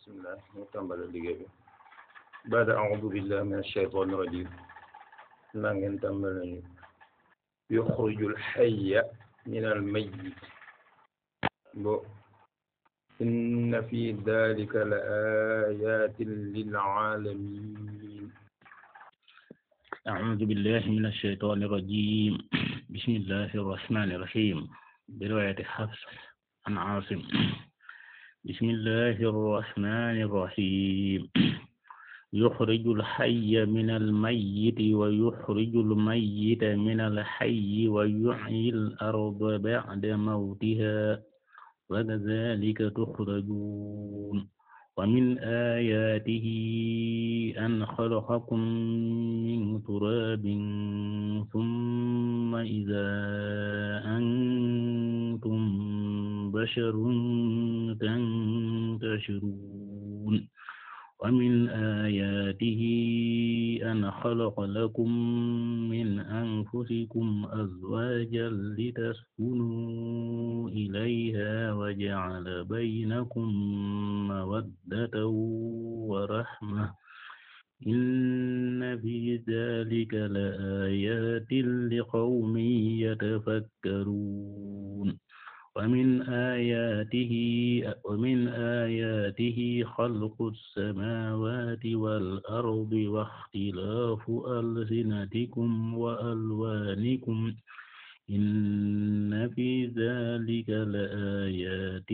بسم الله نكمل اللي بعد أعوذ بالله من الشيطان الرجيم نكمل يخرج الحي من الميت إن في ذلك لآيات للعالمين. أعوذ بالله من الشيطان الرجيم. بسم الله الرحمن الرحيم. برواية حفص عن عاصم. بسم الله الرحمن الرحيم. يخرج الحي من الميت ويخرج الميت من الحي ويحيي الأرض بعد موتها وكذلك تخرجون. ومن آياته أن خلقكم من تراب ثم إذا أنتم بشر تنتشرون. ومن آياته أن خلق لكم من أنفسكم أزواجا لتسكنوا إليها وجعل بينكم مودة ورحمة إن في ذلك لآيات لقوم يتفكرون. ومن آياته خلق السماوات والأرض واختلاف ألسنتكم وألوانكم إن في ذلك لآيات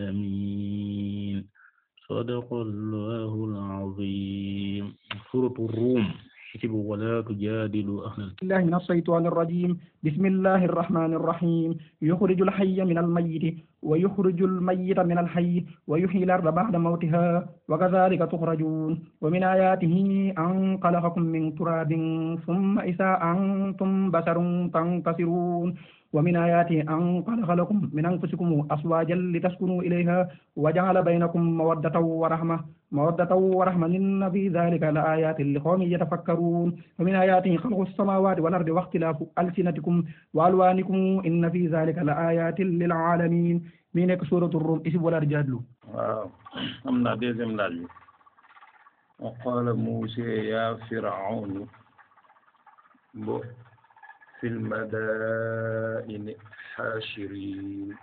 للعالمين. صدق الله العظيم. سورة الروم. ولا تجادلوا أهل الله من الشيطان الرجيم. بسم الله الرحمن الرحيم. يخرج الحي من الميت ويخرج الميت من الحي ويحيي الأرض بعد موتها وكذلك تخرجون. ومن آياته أن خلقكم من تراب ثم إذا أنتم بشر تنتصرون. ومن آياته أن خلق لكم من أنفسكم أزواجا لتسكنوا إليها وجعل بينكم مودة ورحمة إن في ذلك لآيات لقوم يتفكرون. ومن آياته خلق السماوات والأرض واختلاف ألسنتكم وألوانكم إن في ذلك لآيات للعالمين. من سورة الروم اسم ولا رجال. أمنا ديزم لالي. وقال موسى يا فرعون في المدائن حاشرين.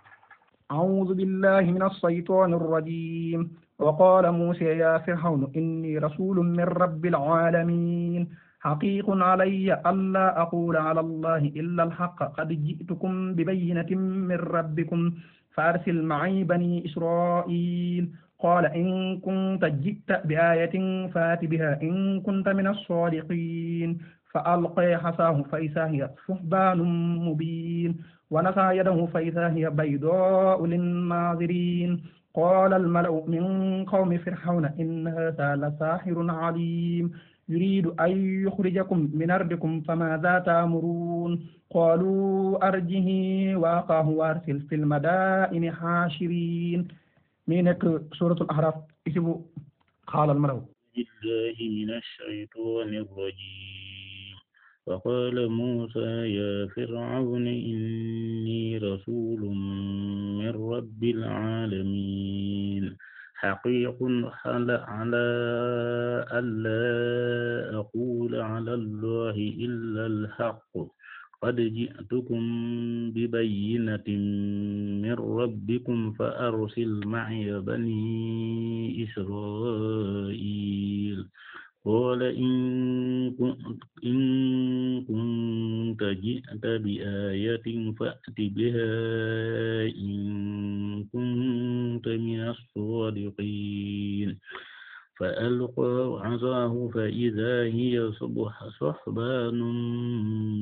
أعوذ بالله من الشيطان الرجيم. وقال موسى يا فرعون إني رسول من رب العالمين حقيق علي ألا أقول على الله إلا الحق قد جئتكم ببينة من ربكم فأرسل معي بني إسرائيل. قال إن كنت جئت بآية فات بها إن كنت من الصادقين. فألقي حصاه فإذا هي ثعبان مبين ونزع يده فإذا هي بيضاء للناظرين. قال الملأ من قوم فرعون إن هذا لساحر عليم يريد أن يخرجكم من أرضكم فماذا تأمرون. قالوا أرجه وأخاه وأرسل في المدائن حاشرين. من سورة الأعراف اسمه قال الملأ. بالله من الشيطان الرجيم. وقال موسى يا فرعون إني رسول من رب العالمين حقيق على ألا أقول على الله إلا الحق قد جئتكم ببينة من ربكم فأرسل معي بني إسرائيل. قال إن كنت جئت بآية فأت بها إن كنت من الصادقين. فألقى عصاه فإذا هي ثعبان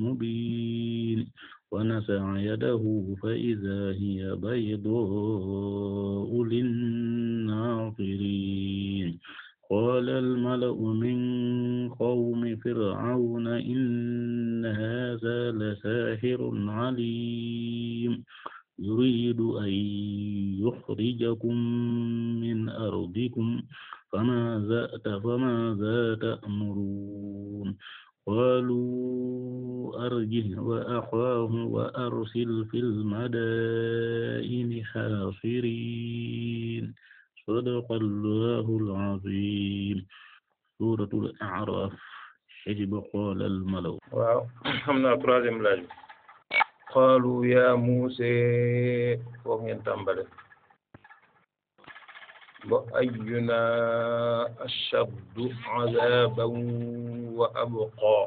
مبين ونزع يده فإذا هي بيضاء للناظرين. قال الملأ من قوم فرعون إن هذا لساحر عليم يريد أن يخرجكم من أرضكم فماذا تأمرون. قالوا أرجه وأخاه وأرسل في المدائن حاصرين. sadaqallahul aziim. suuratul A'raaf. Xisb qaala al-malaw. waaw xam naa troisième laaj bi. qaalu yaa Muusaa foofu ngeen tàmbale. wa ayyunaa ashaddu azaaban wa abqaa.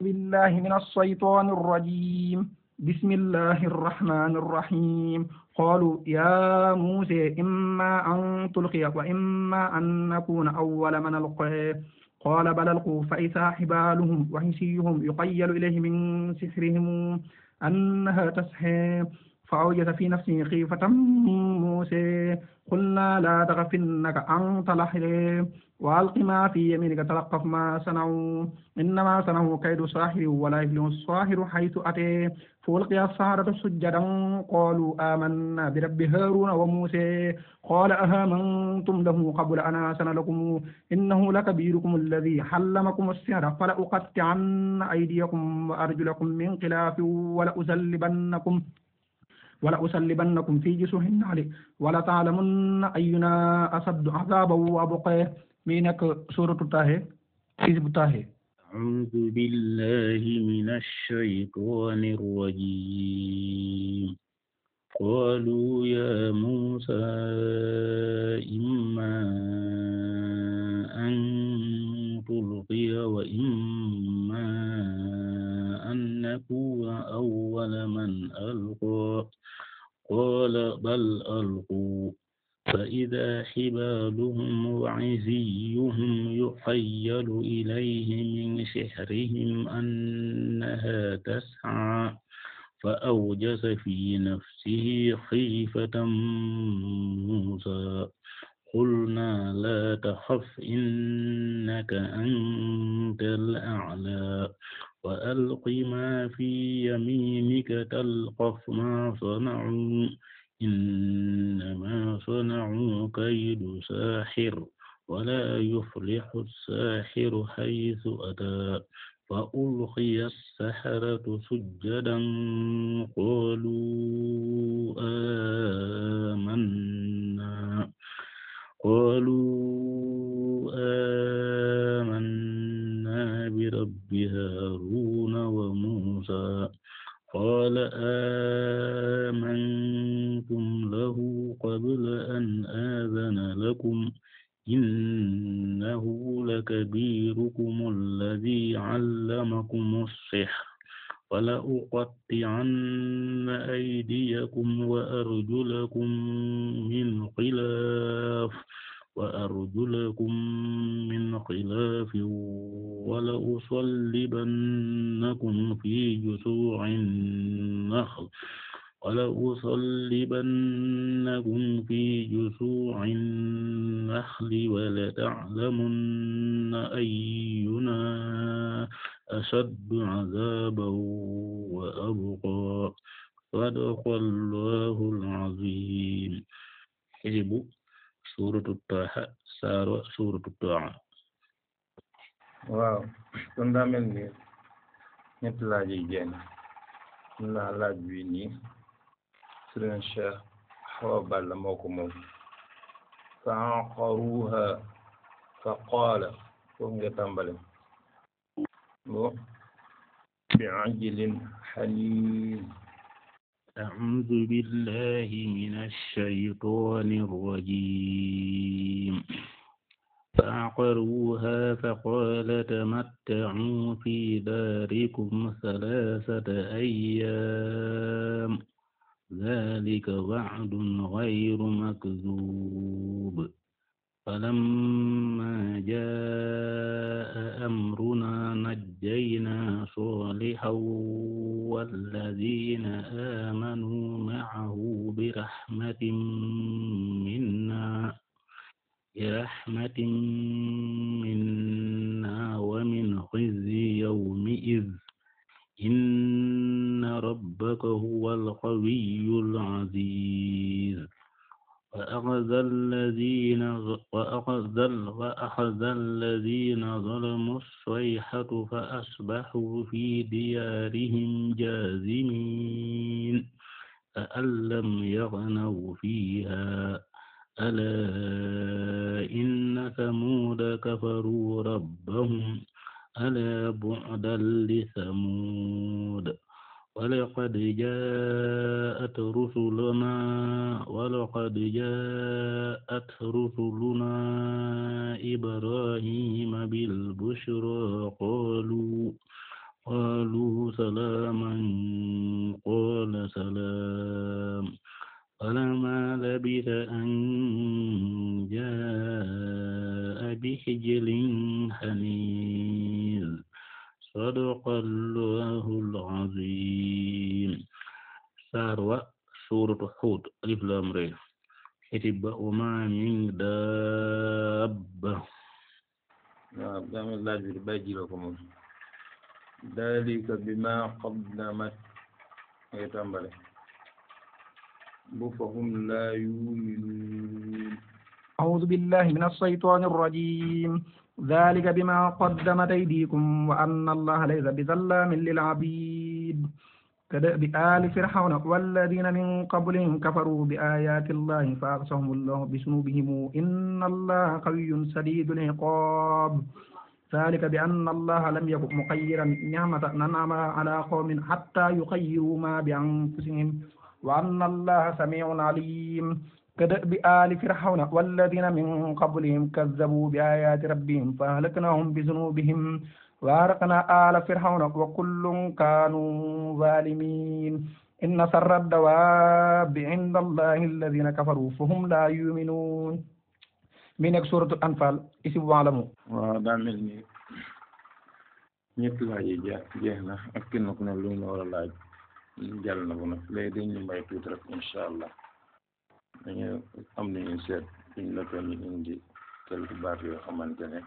بالله من الشيطان الرجيم بسم الله الرحمن الرحيم قالوا يا موسى إما أن تلقي وإما أن نكون أول من ألقى قال بل ألقوا فإذا حبالهم وحصيهم يخيل إليه من سحرهم أنها تسعى فأوجس في نفسه خيفة موسى قلنا لا تخف إنك أنت الأعلى وألق ما في يمينك تلقف ما صنعوا إنما صنعوا كيد ساحر ولا يفلح الساحر حيث أتى فألقي السحرة سجدا قالوا آمنا برب هارون وموسى قال أآمنتم له قبل أن آذن لكم إنه لكبيركم الذي علمكم السحر فلأقطعن أيديكم وأرجلكم من خلاف ولأصلبنكم في جسوع النخل ولتعلمن أينا أشد عذابا وأبقى مينك سورة طه حزب طه. أعوذ بالله من الشيطان الرجيم. قالوا يا موسى إما أن تلقي وإما أن نكون أول من ألقى قال بل ألقوا فإذا حبالهم وعصيهم يخيل إليه من سحرهم أنها تسعى فأوجس في نفسه خيفة موسى قلنا لا تخف إنك أنت الأعلى وألق ما في يمينك تلقف ما صنعوا إنما صنعوا كيد ساحر ولا يفلح الساحر حيث أتى فألقي السحرة سجدا قالوا برب هارون وموسى قال آمنتم له قبل أن آذن لكم إنه لكبيركم الذي علمكم السحر فلأقطعن أيديكم وأرجلكم من خلاف ولأصلبنكم في جذوع النخل ولتعلمن أينا أشد عذابا وأبقى صدق الله العظيم. حزب سورة طه سورة طه. waaw kon daa mel ni ñetti laaj yi génn naa laaj bi nii Sëriñ Cheikh Awa Balla moo ko moom fa aqaruha fa qaala foofu nga tàmbale bo bi ajlin haniin. أعوذ بالله من الشيطان الرجيم. فعقروها فقال تمتعوا في داركم 3 أيام ذلك وعد غير مكذوب. فلما جاء أمرنا نجينا صالحا والذين آمنوا معه برحمة منا ومن خزي يومئذ إن ربك هو القوي العزيز. وأخذ الذين ظلموا الصيحة فأصبحوا في ديارهم جاثمين كأن لم يغنوا فيها ألا إن ثمود كفروا ربهم ألا بعدا لثمود ولقد جاءت رسلنا إبراهيم بالبشرى قالوا سلاما قال سلام فلما لبث أن جاء بعجل حنيذ صدق الله العظيم. saar wa suuratu Huud alif laam ra kutiba wa maa min daabba. waaw dama laaj bi bay jilo ko moom dalika bima qaddamat ngay tàmbale bu fahum laa yuminuun أعوذ بالله من الشيطان الرجيم ذلك بما قدمت أيديكم وأن الله ليس بظلام للعبيد كدأب آل فرعون والذين من قبلهم كفروا بآيات الله فأخذهم الله بذنوبهم إن الله قوي شديد العقاب ذلك بأن الله لم يكن مغيرا نعمة أنعمها على قوم حتى يغيروا ما بأنفسهم وأن الله سميع عليم كدأب آل فرعون والذين من قبلهم كذبوا بآيات ربهم فأهلكناهم بذنوبهم وأغرقنا آل فرعون وكل كانوا ظالمين إن شر الدواب عند الله الذين كفروا فهم لا يؤمنون من سورة الأنفال اسم واعلموا. waaw daa mel ni ñett laaj yi jeex na ak kenn ku ne lu ñu war a laaj jàll na bu nag léegi dañu may tuuti rek incha allah dañu am nañu seet suñ la ko ñu indi quelques baat yoo xamante ne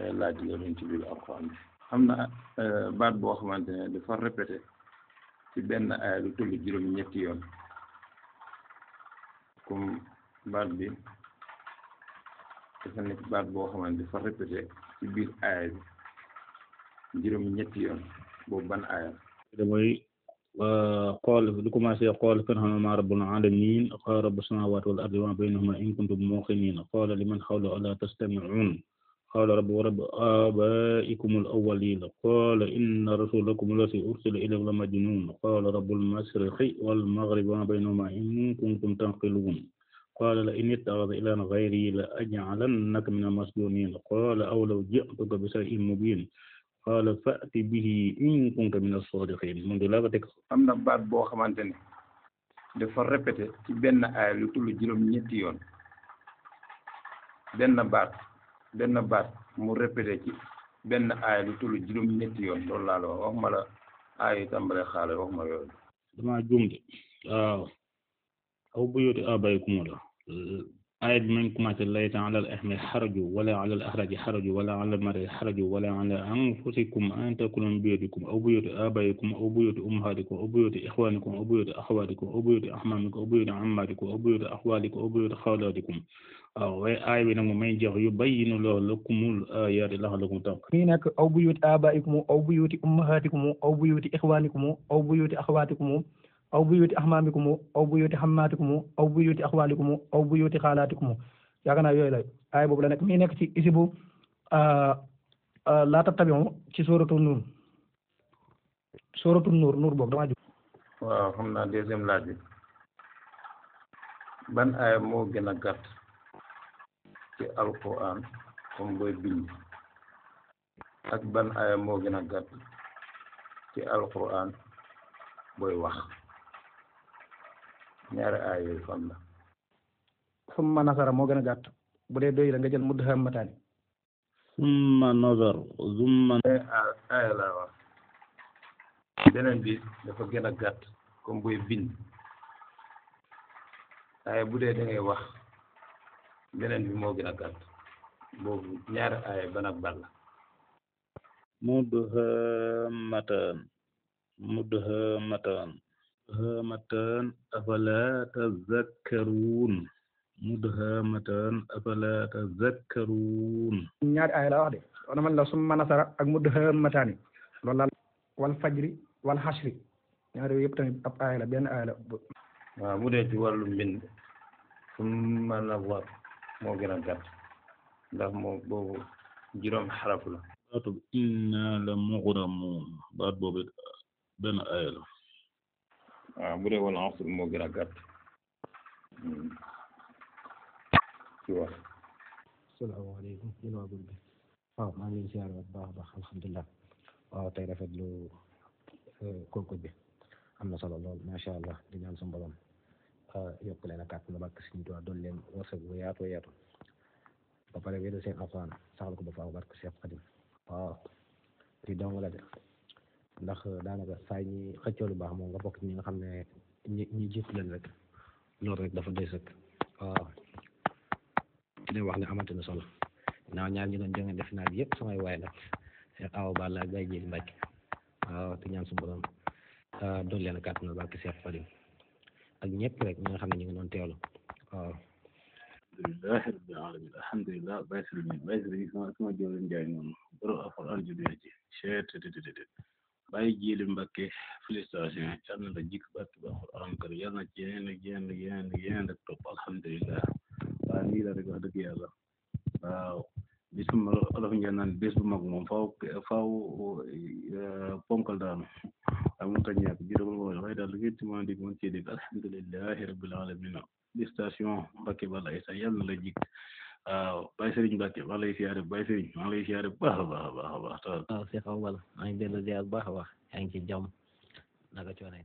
ay laaj la luñ ci biir alxuraan bi am na baat boo xamante ne dafa répété ci benn aaya lu tollu juróom ñetti yoon comme baat bi dafa nekk baat boo xamante dafa répété ci biir aaya bi juróom ñetti yoon boobu ban aaya damay قال di commencé قال فرعون ما رب العالمين قال رب السماوات والأرض وما بينهما إن كنتم موقنين قال لمن حوله ألا تستمعون قال رب ورب آبائكم الأولين قال إن رسولكم الذي أرسل إليكم لمجنون قال رب المشرق والمغرب وما بينهما إن كنتم تعقلون قال لئن اتخذت إلها غيري لأجعلنك من المسجونين قال أولو جئتك بشيء مبين قال فأت به إن كنت من الصادقين mun de laa ko teg. am na baat boo xamante ne dafa répété ci benn aaya lu tullu juróom ñetti yoon benn baat mu répété ci benn aaya lu tullu juróom ñetti yoon loolu laa la wax ma la aaya tàmbale xaale wax ma yooyu dama juum de waaw aw buyuti aaba'ikum la aaya bi mañ commencé laysa alal ahmi haraju wala alal ahraji haraju wala alal mar'i haraju wala ala anfusikum an takulu min buyutikum aw buyuti abaikum aw buyuti ummahatikum aw buyuti ikhwanikum aw buyuti akhawatikum aw buyuti ahmamikum aw buyuti ammatikum aw buyuti akhwalikum aw buyuti khawlatikum waaw waaye aaya bi nag moom may jeex yubayyinu lahu lakumul ayati la'allakum taqilun mii nekk aw buyuti abaikum aw buyuti ummahatikum aw buyuti ikhwanikum aw buyuti akhawatikum aw buyuti ahmamikum aw buyuti hammatikum aw buyuti akhwalikum aw buyuti khalatikum yaakaar naa yooyu la aaya boobu la nekk mii nekk ci isibu laa tattabi'u ci suuratu nuur boobu damaa jóg. waaw xam naa deuxième laaj bi ban aaya moo gën a gàtt ci alquran comme booy bind ak ban aaya moo gën a gàtt ci alquran booy wax ñaari aaya yooyu fan la. summa nasara moo gën a gàtt bu dee doy la nga jël mudhammataani. summa nazar summa aaya laa wax beneen bi dafa gën a gàtt comme booy bind aaya bu dee da ngay wax beneen bi moo gën a gàtt boobu ñaari aaya ban ak ban la. mudhammatan afala tazakkaruun ñaari aaya la wax de wana man la summa nasara ak mudhammataani loolu la wal fajri wal hasri ñaari yooyu yëpp tamit ab aaya la benn aaya la. waaw bu dee ci wàllu mbind summa nazar moo gën a gàtt ndax moom boobu juróom xaraf la baatu inna la mughramuun baat boobu benn aaya la waaw bu dee wal asr moo gën a gàtt ci wax salaamaaleykum yéen waa groupe bi waaw maa ngi leen siyaare bu baax a baax alhamdulilah waaw tey rafetlu concours bi am na solo lool macha allah di ñaan suñu borom yokk leen a kàttan ba barke Sëriñ Tuubaa doon leen wërsëg bu yaatu yaatu ba pare wéeru seen alxuraan saxal ko ba faaw barke Seex Xadim waaw di dong la de ndax daanaka saa ñi xëccoo lu baax moom nga bokk ñi nga xam ne ñi jiitu leen rek loolu rek dafa doy sëkk waaw di wax ne amante na solo naaw ñaar ñu doon jongante final bi yëpp samay waay nag Seex Awa Balla Baye Jéeli Mbàkke waaw te ñaan suñu borom doon leen a kàttan barke Seex Xadim ak ñëpp rek ñi nga xam ne ñu ngi doon teewlu waaw alhamdulillahi rabbil alamin alhamdulillah Baye Serigne sama jëwriñ Njaay noonu borom alxuraan ji dina ci chetttt Baye Jéeli Mbàkke félicitation yal na la jikk barke ba alxuraan kër yal na ci yeneen rek topp alhamdulillah waaw nii la rek wax dëgg yàlla waaw bis bu ma olof ngeen naan bés bu mag moom faaw ponkal daanu waaw mënut a ñàkk jërëjëf waaye daal li ngeen ci mën a dégg mën cee dégg alhamdulilahi rabbil alamin station Mbacke Balla Issa yàlla na la jik waaw Baye Serigne Mbacke maa lay siyaare Baye Serigne maa lay siyaare bu baax a baax a baax a baax waaw Seex Awa Balla maa ngi dellu ziar bu baax a baax yaa ngi ci jàmm naka coono